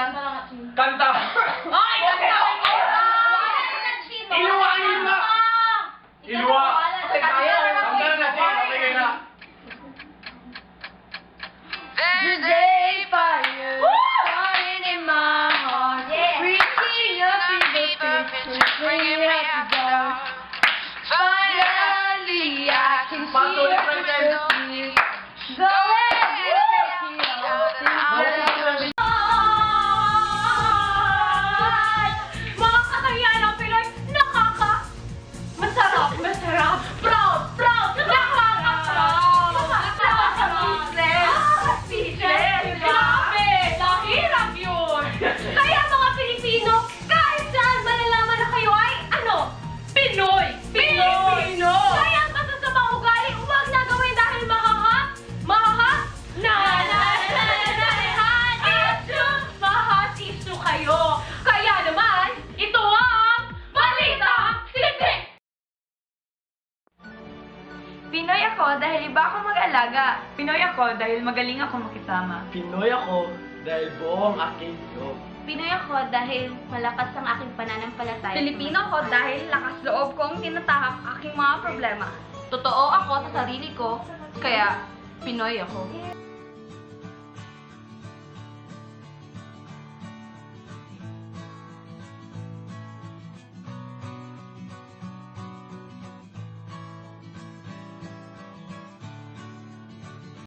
kanta lang at Kanta! Ay, kanta! Iluwain na! Iluwa! Kanta na, Chin. Okay na. There's a fire burning in my heart, reaching up in the picture, bringing me out the dark. Finally, I can see Patuloy, it Francis. through me. Go ahead, take it all. Mga katangian ng Pinoy, masarap, proud, nakaka-proud, speechless, grabe, nahirap yun. Kaya mga Pilipino, kahit saan malalaman na kayo ay, Pinoy, Pilipino. Kaya ang kasasamang ugali, huwag na gawin dahil mahatisu kayo. Kaya naman, ito ang Balitang Siksik! Pinoy ako dahil iba ako mag-alaga. Pinoy ako dahil magaling ako makisama. Pinoy ako dahil buong aking loob. Pinoy ako dahil malakas ang aking pananampalataya. Pilipino ako dahil lakas loob kong tinatahak aking mga problema. Totoo ako sa sarili ko, kaya Pinoy ako.